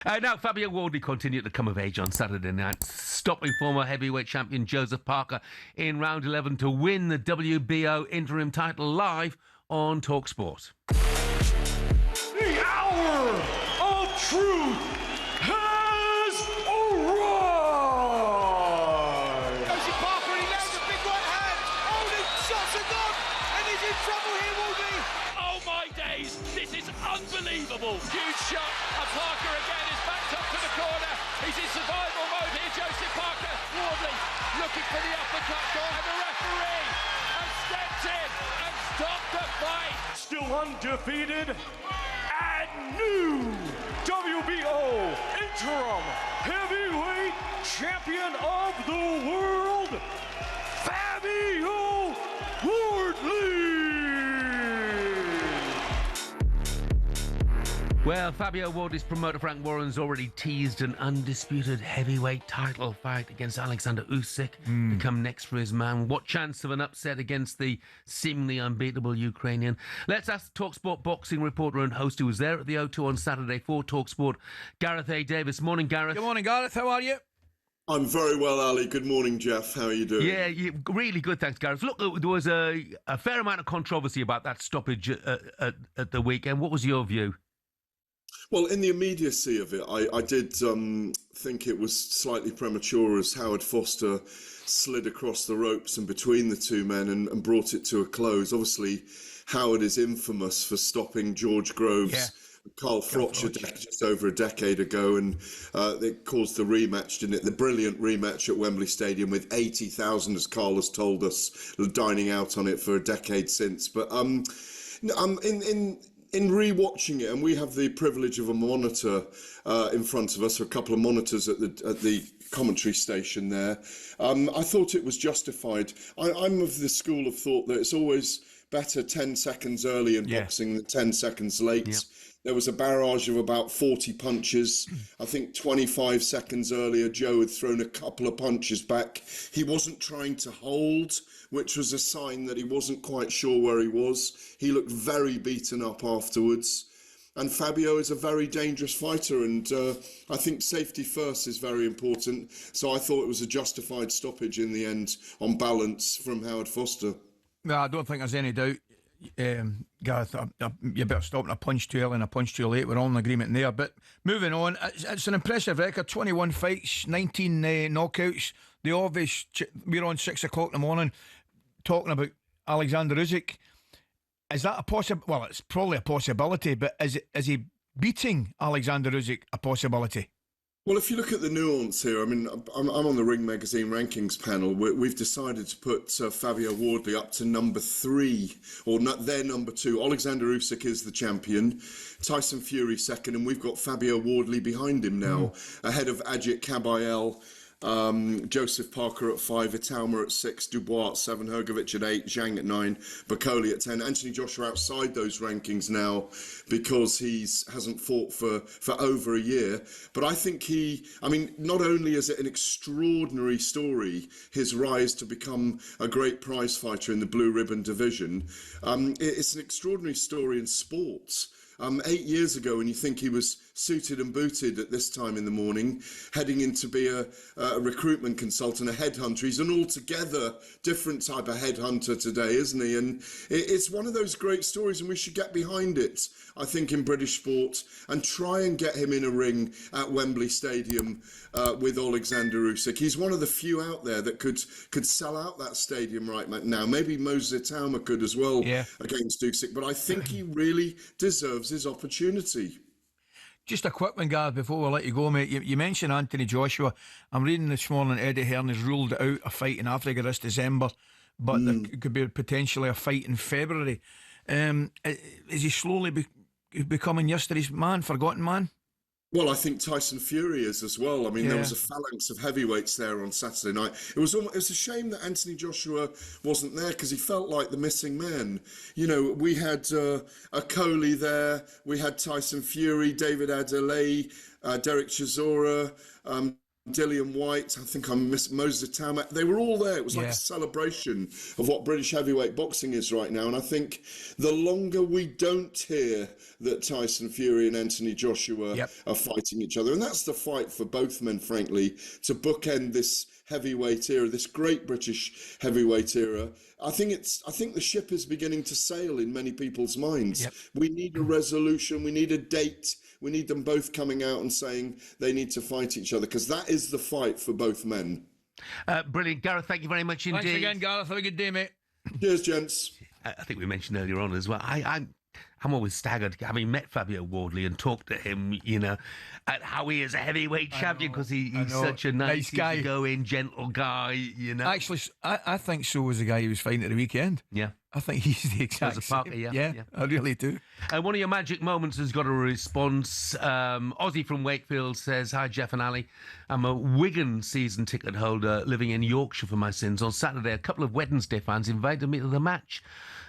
Now, Fabio Wardley continued to come of age on Saturday night, stopping former heavyweight champion Joseph Parker in round 11 to win the WBO interim title live on talkSPORT. The hour of truth has arrived! Joseph Parker, he lands a big right hand. Oh, the shots are gone, and he's in trouble here, Wardley. Oh my days, this is unbelievable. Huge shot, and Parker again is backed up to the corner. He's in survival mode here, Joseph Parker. Wardley looking for the uppercut, and the referee has stepped in and stopped the fight. Still undefeated and new WBO interim heavyweight champion of the world, Fabio Wardley! Well, Fabio Wardley's promoter Frank Warren's already teased an undisputed heavyweight title fight against Alexander Usyk to come next for his man. What chance of an upset against the seemingly unbeatable Ukrainian? Let's ask talkSPORT boxing reporter and host who was there at the O2 on Saturday for talkSPORT, Gareth A Davies. Morning, Gareth. Good morning, Gareth. How are you? I'm very well, Ali. Good morning, Jeff. How are you doing? Yeah, really good, thanks, Gareth. Look, there was a fair amount of controversy about that stoppage at the weekend. What was your view? Well, in the immediacy of it, I did think it was slightly premature as Howard Foster slid across the ropes and between the two men and brought it to a close. Obviously, Howard is infamous for stopping George Groves, Carl Froch just over a decade ago, and it caused the rematch, didn't it? The brilliant rematch at Wembley Stadium with 80,000, as Carl has told us, dining out on it for a decade since. But in rewatching it, and we have the privilege of a monitor in front of us, a couple of monitors at the commentary station there, I thought it was justified. I'm of the school of thought that it's always better 10 seconds early in boxing than 10 seconds late. Yeah. There was a barrage of about 40 punches. I think 25 seconds earlier, Joe had thrown a couple of punches back. He wasn't trying to hold, which was a sign that he wasn't quite sure where he was. He looked very beaten up afterwards. And Fabio is a very dangerous fighter, and I think safety first is very important. So I thought it was a justified stoppage in the end, on balance, from Howard Foster. No, I don't think there's any doubt, Gareth. You better stop a punch too early and a punch too late. We're all in agreement there. But moving on, it's an impressive record. 21 fights, 19 knockouts. The obvious, we're on 6 o'clock in the morning talking about Alexander Usyk. Is that a possible? Well, it's probably a possibility, but is he beating Alexander Usyk a possibility? Well, if you look at the nuance here, I mean, I'm on the Ring Magazine rankings panel. We've decided to put Fabio Wardley up to number 3, or their number 2. Alexander Usyk is the champion, Tyson Fury second, and we've got Fabio Wardley behind him now, ahead of Ajit Kabayel, Joseph Parker at 5, Italma at 6, Dubois at 7, Hrgovic at 8, Zhang at 9, Bakoli at 10. Anthony Joshua outside those rankings now because he hasn't fought for over a year. But I think not only is it an extraordinary story, his rise to become a great prize fighter in the blue ribbon division, it's an extraordinary story in sports. 8 years ago, when you think he was suited and booted at this time in the morning, heading in to be a recruitment consultant, a headhunter. He's an altogether different type of headhunter today, isn't he? And it's one of those great stories, and we should get behind it, I think, in British sport, and try and get him in a ring at Wembley Stadium with Alexander Usyk. He's one of the few out there that could sell out that stadium right now. Maybe Moses Italma could as well against Usyk, but I think he really deserves his opportunity. Just a quick one, Gareth, before we let you go, mate. You mentioned Anthony Joshua. I'm reading this morning Eddie Hearn has ruled out a fight in Africa this December, but there could be potentially a fight in February. Is he slowly becoming yesterday's man, forgotten man? Well, I think Tyson Fury is as well. I mean, there was a phalanx of heavyweights there on Saturday night. It was a shame that Anthony Joshua wasn't there because he felt like the missing man. You know, we had a Coley there, we had Tyson Fury, David Adeleye, Derek Chisora, Dillian White, I think I missed Moses Tamak. They were all there. It was like a celebration of what British heavyweight boxing is right now. And I think the longer we don't hear that Tyson Fury and Anthony Joshua are fighting each other, and that's the fight for both men, frankly, to bookend this heavyweight era, this great British heavyweight era. I think the ship is beginning to sail in many people's minds. We need a resolution. We need a date. We need them both coming out and saying they need to fight each other, because that is the fight for both men. Brilliant. Gareth, thank you very much indeed. Thanks again, Gareth. Have a good day, mate. Cheers, gents. I think we mentioned earlier on as well, I'm always staggered having met Fabio Wardley and talked to him, at how he is a heavyweight champion, because he's such a nice guy, easygoing, gentle guy, Actually, I think so was the guy he was fighting at the weekend. Yeah. I think he's the exact same. Parker, yeah, I really do. One of your magic moments has got a response. Ozzy from Wakefield says, "Hi, Jeff and Ali. I'm a Wigan season ticket holder living in Yorkshire for my sins. On Saturday, a couple of Wednesday fans invited me to the match.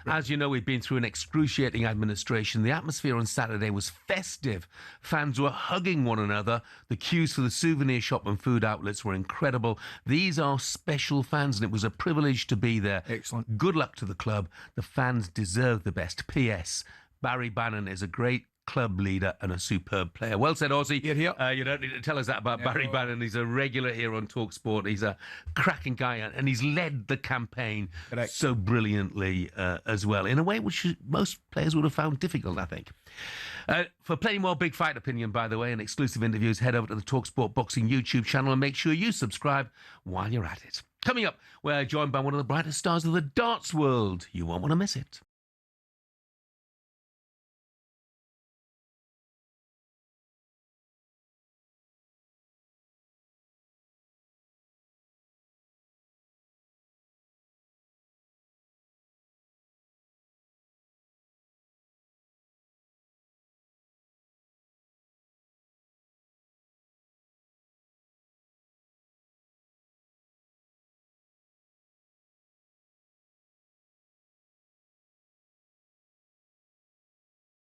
As you know, we've been through an excruciating administration. The atmosphere on Saturday was festive. Fans were hugging one another. The queues for the souvenir shop and food outlets were incredible. These are special fans, and it was a privilege to be there. Excellent. Good luck to the club. The fans deserve the best. P.S. Barry Bannon is a great club leader and a superb player." Well said, Ozzy. Here. You don't need to tell us that about Barry Bannon. He's a regular here on talkSPORT. He's a cracking guy, and he's led the campaign so brilliantly as well, in a way which most players would have found difficult, I think. For plenty more big fight opinion, by the way, and exclusive interviews, head over to the talkSPORT Boxing YouTube channel and make sure you subscribe while you're at it. Coming up, we're joined by one of the brightest stars of the darts world. You won't want to miss it.